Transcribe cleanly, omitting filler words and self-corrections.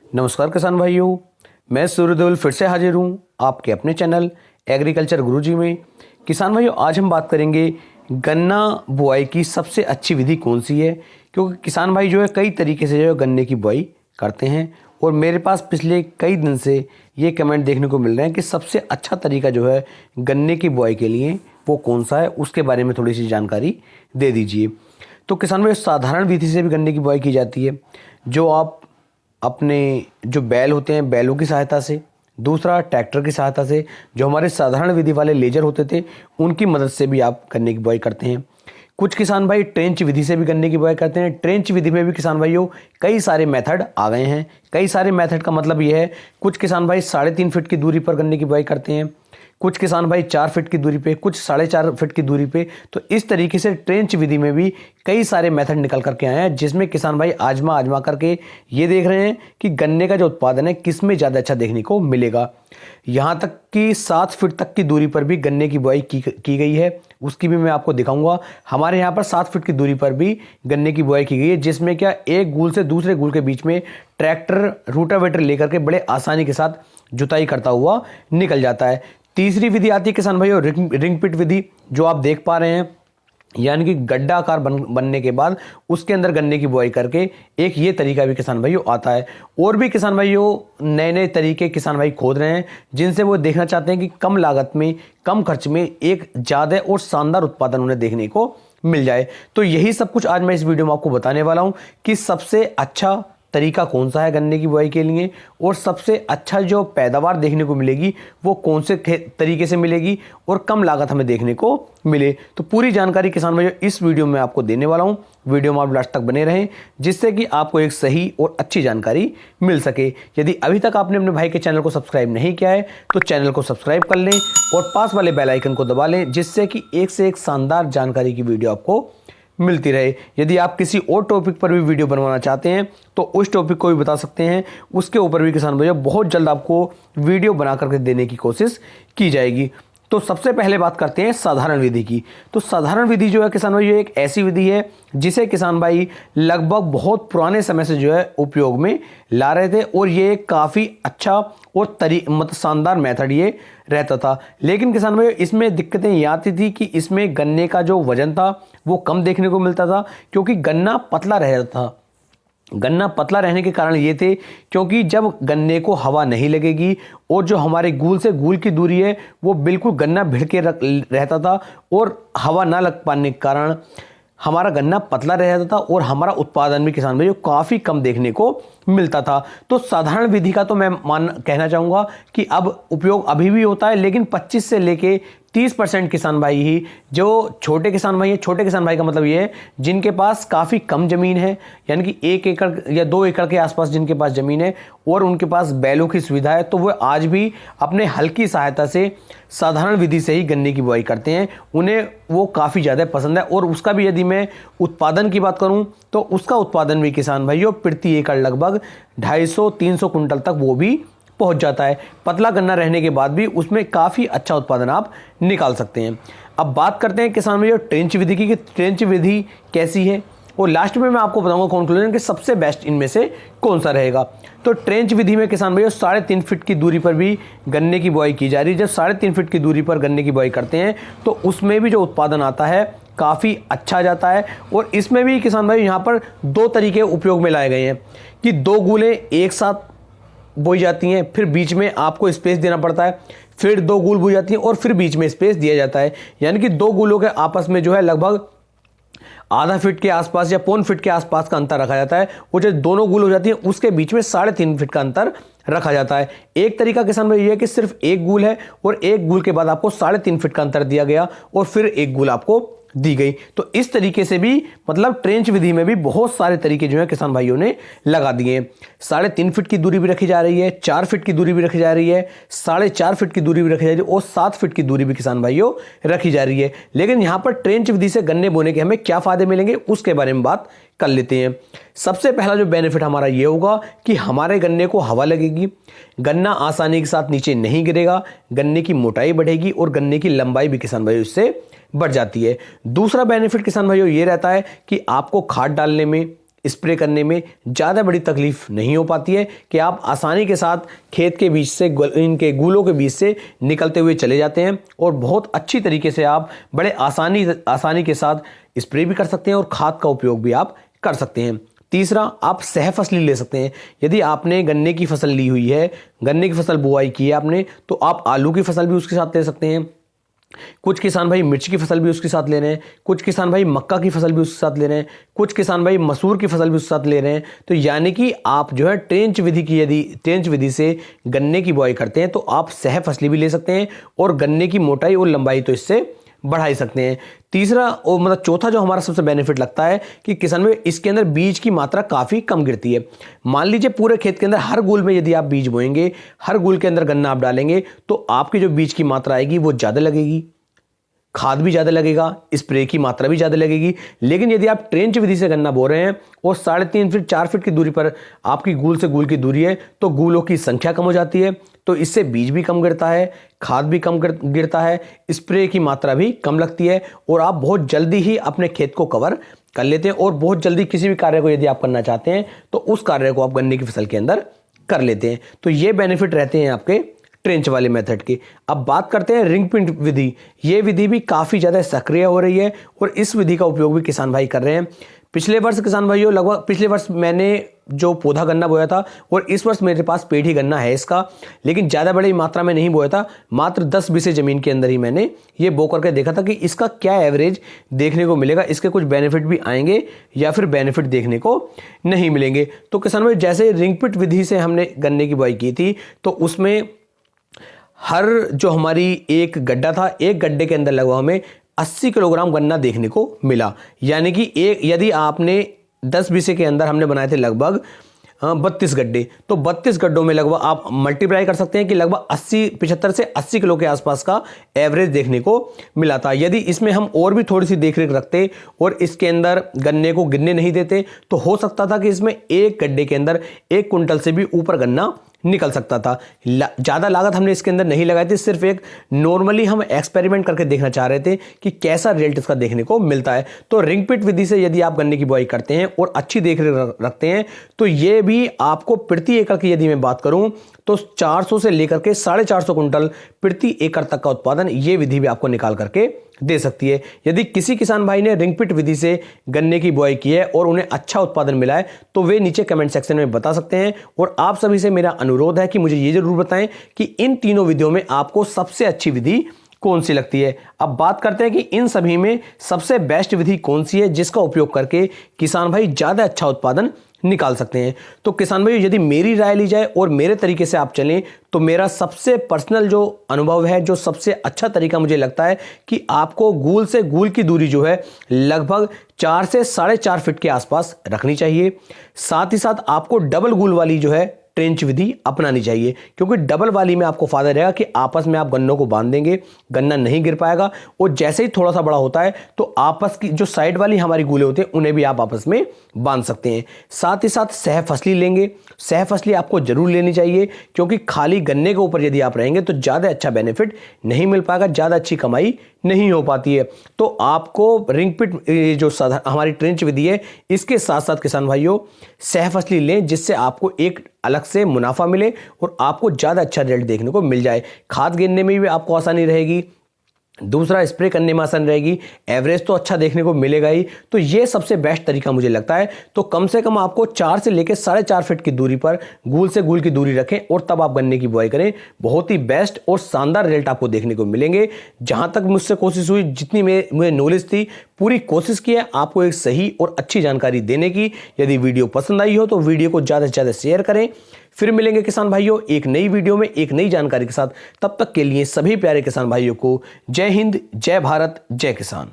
नमस्कार किसान भाइयों, मैं सूर्यदेवल फिर से हाजिर हूँ आपके अपने चैनल एग्रीकल्चर गुरुजी में। किसान भाइयों, आज हम बात करेंगे गन्ना बुआई की सबसे अच्छी विधि कौन सी है, क्योंकि किसान भाई जो है कई तरीके से जो है गन्ने की बुआई करते हैं और मेरे पास पिछले कई दिन से ये कमेंट देखने को मिल रहे हैं कि सबसे अच्छा तरीका जो है गन्ने की बुआई के लिए वो कौन सा है, उसके बारे में थोड़ी सी जानकारी दे दीजिए। तो किसान भाई, साधारण विधि से भी गन्ने की बुआई की जाती है, जो आप अपने जो बैल होते हैं बैलों की सहायता से, दूसरा ट्रैक्टर की सहायता से, जो हमारे साधारण विधि वाले लेजर होते थे उनकी मदद से भी आप गन्ने की बुआई करते हैं। कुछ किसान भाई ट्रेंच विधि से भी गन्ने की बुआई करते हैं। ट्रेंच विधि में भी किसान भाइयों कई सारे मेथड आ गए हैं। कई सारे मेथड का मतलब ये है, कुछ किसान भाई 3.5 फीट की दूरी पर गन्ने की बुआई करते हैं, कुछ किसान भाई 4 फीट की दूरी पे, कुछ 4.5 फीट की दूरी पे। तो इस तरीके से ट्रेंच विधि में भी कई सारे मेथड निकल करके आए हैं, जिसमें किसान भाई आजमा करके ये देख रहे हैं कि गन्ने का जो उत्पादन है किस में ज़्यादा अच्छा देखने को मिलेगा। यहाँ तक कि 7 फीट तक की दूरी पर भी गन्ने की बुआई की गई है, उसकी भी मैं आपको दिखाऊंगा। हमारे यहाँ पर 7 फीट की दूरी पर भी गन्ने की बुआई की गई है, जिसमें क्या एक गुल से दूसरे गुल के बीच में ट्रैक्टर रूटावेटर लेकर के बड़े आसानी के साथ जुताई करता हुआ निकल जाता है। तीसरी विधि आती है किसान भाइयों रिंग पिट विधि, जो आप देख पा रहे हैं, यानी कि गड्ढा आकार बनने के बाद उसके अंदर गन्ने की बुआई करके एक ये तरीका भी किसान भाइयों आता है। और भी किसान भाइयों नए नए तरीके किसान भाई खोद रहे हैं, जिनसे वो देखना चाहते हैं कि कम लागत में कम खर्च में एक ज़्यादा और शानदार उत्पादन उन्हें देखने को मिल जाए। तो यही सब कुछ आज मैं इस वीडियो में आपको बताने वाला हूँ कि सबसे अच्छा तरीका कौन सा है गन्ने की बुआई के लिए, और सबसे अच्छा जो पैदावार देखने को मिलेगी वो कौन से तरीके से मिलेगी और कम लागत हमें देखने को मिले। तो पूरी जानकारी किसान भाइयों इस वीडियो में आपको देने वाला हूं। वीडियो में आप लास्ट तक बने रहें, जिससे कि आपको एक सही और अच्छी जानकारी मिल सके। यदि अभी तक आपने अपने भाई के चैनल को सब्सक्राइब नहीं किया है तो चैनल को सब्सक्राइब कर लें और पास वाले बेल आइकन को दबा लें, जिससे कि एक से एक शानदार जानकारी की वीडियो आपको मिलती रहे। यदि आप किसी और टॉपिक पर भी वीडियो बनवाना चाहते हैं तो उस टॉपिक को भी बता सकते हैं, उसके ऊपर भी किसान भैया बहुत जल्द आपको वीडियो बना करके देने की कोशिश की जाएगी। तो सबसे पहले बात करते हैं साधारण विधि की। तो साधारण विधि जो है किसान भाई एक ऐसी विधि है जिसे किसान भाई लगभग बहुत पुराने समय से जो है उपयोग में ला रहे थे, और ये काफ़ी अच्छा और मतलब शानदार मेथड ये रहता था। लेकिन किसान भाई इसमें दिक्कतें ये आती थी कि इसमें गन्ने का जो वजन था वो कम देखने को मिलता था, क्योंकि गन्ना पतला रह रहा था। गन्ना पतला रहने के कारण ये थे क्योंकि जब गन्ने को हवा नहीं लगेगी और जो हमारे गूल से गूल की दूरी है वो बिल्कुल गन्ना भिड़ के रहता था, और हवा ना लग पाने के कारण हमारा गन्ना पतला रहता था और हमारा उत्पादन भी किसान भाइयों काफ़ी कम देखने को मिलता था। तो साधारण विधि का तो मैं कहना चाहूँगा कि अब उपयोग अभी भी होता है, लेकिन 25 से लेके 30% किसान भाई ही जो छोटे किसान भाई हैं, छोटे किसान भाई का मतलब ये है जिनके पास काफ़ी कम ज़मीन है, यानी कि 1 एकड़ या 2 एकड़ के आसपास जिनके पास ज़मीन है और उनके पास बैलों की सुविधा है, तो वो आज भी अपने हल की सहायता से साधारण विधि से ही गन्ने की बुआई करते हैं। उन्हें वो काफ़ी ज़्यादा पसंद है, और उसका भी यदि मैं उत्पादन की बात करूँ तो उसका उत्पादन भी किसान भाइयों प्रति एकड़ लगभग 250-300 कुंटल तक वो भी पहुंच जाता है। पतला गन्ना रहने के बाद भी उसमें काफ़ी अच्छा उत्पादन आप निकाल सकते हैं। अब बात करते हैं किसान भाइयों ट्रेंच विधि की, कि ट्रेंच विधि कैसी है, और लास्ट में मैं आपको बताऊंगा कंक्लूजन कि सबसे बेस्ट इनमें से कौन सा रहेगा। तो ट्रेंच विधि में किसान भाइयों 3.5 फीट की दूरी पर भी गन्ने की बुआई की जा रही है। जब 3.5 फीट की दूरी पर गन्ने की बुआई करते हैं तो उसमें भी जो उत्पादन आता है काफ़ी अच्छा जाता है। और इसमें भी किसान भाई यहाँ पर 2 तरीके उपयोग में लाए गए हैं कि 2 गूलें एक साथ बोई जाती हैं, फिर बीच में आपको स्पेस देना पड़ता है, फिर 2 गूल बोई जाती हैं और फिर बीच में स्पेस दिया जाता है। यानी कि 2 गूलों के आपस में जो है लगभग आधा फीट के आसपास या 1.25 फीट के आसपास का अंतर रखा जाता है, और जब दोनों गूल हो जाती हैं उसके बीच में 3.5 फीट का अंतर रखा जाता है। एक तरीका किसान भाई ये है कि सिर्फ एक गूल है और एक गूल के बाद आपको 3.5 फीट का अंतर दिया गया और फिर एक गूल आपको दी गई। तो इस तरीके से भी मतलब ट्रेंच विधि में भी बहुत सारे तरीके जो है किसान भाइयों ने लगा दिए हैं। 3.5 फीट की दूरी भी रखी जा रही है, 4 फीट की दूरी भी रखी जा रही है, 4.5 फीट की दूरी भी रखी जा रही है, और 7 फीट की दूरी भी किसान भाइयों रखी जा रही है। लेकिन यहाँ पर ट्रेंच विधि से गन्ने बोने के हमें क्या फायदे मिलेंगे उसके बारे में बात कर लेते हैं। सबसे पहला जो बेनिफिट हमारा ये होगा कि हमारे गन्ने को हवा लगेगी, गन्ना आसानी के साथ नीचे नहीं गिरेगा, गन्ने की मोटाई बढ़ेगी और गन्ने की लंबाई भी किसान भाइयों इससे बढ़ जाती है। दूसरा बेनिफिट किसान भाइयों ये रहता है कि आपको खाद डालने में स्प्रे करने में ज़्यादा बड़ी तकलीफ नहीं हो पाती है कि आप आसानी के साथ खेत के बीच से इनके गूलों के बीच से निकलते हुए चले जाते हैं और बहुत अच्छी तरीके से आप बड़े आसानी के साथ स्प्रे भी कर सकते हैं और खाद का उपयोग भी आप कर सकते हैं। तीसरा, आप सह फसली ले सकते हैं। यदि आपने गन्ने की फसल ली हुई है, गन्ने की फसल बुआई की है आपने, तो आप आलू की फसल भी उसके साथ ले सकते हैं। कुछ किसान भाई मिर्च की फसल भी उसके साथ ले रहे हैं, कुछ किसान भाई मक्का की फसल भी उसके साथ ले रहे हैं, कुछ किसान भाई मसूर की फसल भी उसके साथ ले रहे हैं। तो यानी कि आप जो है ट्रेंच विधि से गन्ने की बुआई करते हैं तो आप सह फसली भी ले सकते हैं और गन्ने की मोटाई और लंबाई तो इससे बढ़ा ही सकते हैं। तीसरा और मतलब चौथा जो हमारा सबसे बेनिफिट लगता है कि किसान में इसके अंदर बीज की मात्रा काफ़ी कम गिरती है। मान लीजिए पूरे खेत के अंदर हर गुल में यदि आप बीज बोएंगे, हर गुल के अंदर गन्ना आप डालेंगे, तो आपकी जो बीज की मात्रा आएगी वो ज़्यादा लगेगी, खाद भी ज़्यादा लगेगा, स्प्रे की मात्रा भी ज़्यादा लगेगी। लेकिन यदि आप ट्रेंच विधि से गन्ना बो रहे हैं और 3.5 फीट 4 फीट की दूरी पर आपकी गूल से गूल की दूरी है, तो गूलों की संख्या कम हो जाती है, तो इससे बीज भी कम गिरता है, खाद भी कम गिरता है, स्प्रे की मात्रा भी कम लगती है और आप बहुत जल्दी ही अपने खेत को कवर कर लेते हैं। और बहुत जल्दी किसी भी कार्य को यदि आप करना चाहते हैं तो उस कार्य को आप गन्ने की फसल के अंदर कर लेते हैं। तो ये बेनिफिट रहते हैं आपके ट्रेंच वाले मेथड की। अब बात करते हैं रिंग पिट विधि। ये विधि भी काफ़ी ज़्यादा सक्रिय हो रही है और इस विधि का उपयोग भी किसान भाई कर रहे हैं। पिछले वर्ष किसान भाइयों लगभग पिछले वर्ष मैंने जो पौधा गन्ना बोया था और इस वर्ष मेरे पास पेड़ ही गन्ना है इसका, लेकिन ज़्यादा बड़ी मात्रा में नहीं बोया था, मात्र 10 बीसे ज़मीन के अंदर ही मैंने ये बो करके देखा था कि इसका क्या एवरेज देखने को मिलेगा, इसके कुछ बेनिफिट भी आएंगे या फिर बेनिफिट देखने को नहीं मिलेंगे। तो किसान भाई जैसे रिंग पिट विधि से हमने गन्ने की बुआई की थी तो उसमें हर जो हमारी एक गड्ढा था, एक गड्ढे के अंदर लगभग हमें 80 किलोग्राम गन्ना देखने को मिला। यानी कि एक यदि आपने 10 बीसे के अंदर हमने बनाए थे लगभग 32 गड्ढे, तो 32 गड्ढों में लगभग आप मल्टीप्लाई कर सकते हैं कि लगभग 75 से 80 किलो के आसपास का एवरेज देखने को मिला था। यदि इसमें हम और भी थोड़ी सी देखरेख रखते और इसके अंदर गन्ने को गिरने नहीं देते तो हो सकता था कि इसमें एक गड्ढे के अंदर 1 कुंटल से भी ऊपर गन्ना निकल सकता था। ज़्यादा लागत हमने इसके अंदर नहीं लगाई थी, सिर्फ एक नॉर्मली हम एक्सपेरिमेंट करके देखना चाह रहे थे कि कैसा रिजल्ट इसका देखने को मिलता है। तो रिंग पिट विधि से यदि आप गन्ने की बुआई करते हैं और अच्छी देखरेख रखते हैं तो ये भी आपको प्रति एकड़ की यदि मैं बात करूं तो 400 से लेकर के 450 कुंटल प्रति एकड़ तक का उत्पादन ये विधि भी आपको निकाल करके दे सकती है। यदि किसी किसान भाई ने रिंग पिट विधि से गन्ने की बुआई की है और उन्हें अच्छा उत्पादन मिला है तो वे नीचे कमेंट सेक्शन में बता सकते हैं। और आप सभी से मेरा अनुरोध है कि मुझे ये जरूर बताएं कि इन तीनों विधियों में आपको सबसे अच्छी विधि कौन सी लगती है। अब बात करते हैं कि इन सभी में सबसे बेस्ट विधि कौन सी है जिसका उपयोग करके किसान भाई ज्यादा अच्छा उत्पादन निकाल सकते हैं। तो किसान भाई यदि मेरी राय ली जाए और मेरे तरीके से आप चलें तो मेरा सबसे पर्सनल जो अनुभव है, जो सबसे अच्छा तरीका मुझे लगता है कि आपको गूल से गूल की दूरी जो है लगभग 4 से 4.5 फीट के आसपास रखनी चाहिए। साथ ही साथ आपको डबल गूल वाली जो है ट्रेंच विधि अपनानी चाहिए, क्योंकि डबल वाली में आपको फायदा रहेगा कि आपस में आप गन्नों को बांध देंगे, गन्ना नहीं गिर पाएगा और जैसे ही थोड़ा सा बड़ा होता है तो आपस की जो साइड वाली हमारी गूले होते हैं उन्हें भी आप आपस में बांध सकते हैं। साथ ही साथ सह फसली लेंगे, सह फसली आपको जरूर लेनी चाहिए, क्योंकि खाली गन्ने के ऊपर यदि आप रहेंगे तो ज़्यादा अच्छा बेनिफिट नहीं मिल पाएगा, ज़्यादा अच्छी कमाई नहीं हो पाती है। तो आपको रिंग पिट जो हमारी ट्रेंच विधि है इसके साथ साथ किसान भाइयों सह फसली लें, जिससे आपको एक अलग से मुनाफा मिले और आपको ज़्यादा अच्छा रिजल्ट देखने को मिल जाए। खाद गिनने में भी आपको आसानी रहेगी, दूसरा स्प्रे करने में आसान रहेगी, एवरेज तो अच्छा देखने को मिलेगा ही। तो ये सबसे बेस्ट तरीका मुझे लगता है। तो कम से कम आपको 4 से लेकर 4.5 फीट की दूरी पर गूल से गूल की दूरी रखें और तब आप गन्ने की बुआई करें। बहुत ही बेस्ट और शानदार रिजल्ट आपको देखने को मिलेंगे। जहां तक मुझसे कोशिश हुई, जितनी मुझे नॉलेज थी, पूरी कोशिश की है आपको एक सही और अच्छी जानकारी देने की। यदि वीडियो पसंद आई हो तो वीडियो को ज़्यादा से ज़्यादा शेयर करें। फिर मिलेंगे किसान भाइयों एक नई वीडियो में एक नई जानकारी के साथ। तब तक के लिए सभी प्यारे किसान भाइयों को जय हिंद, जय भारत, जय किसान।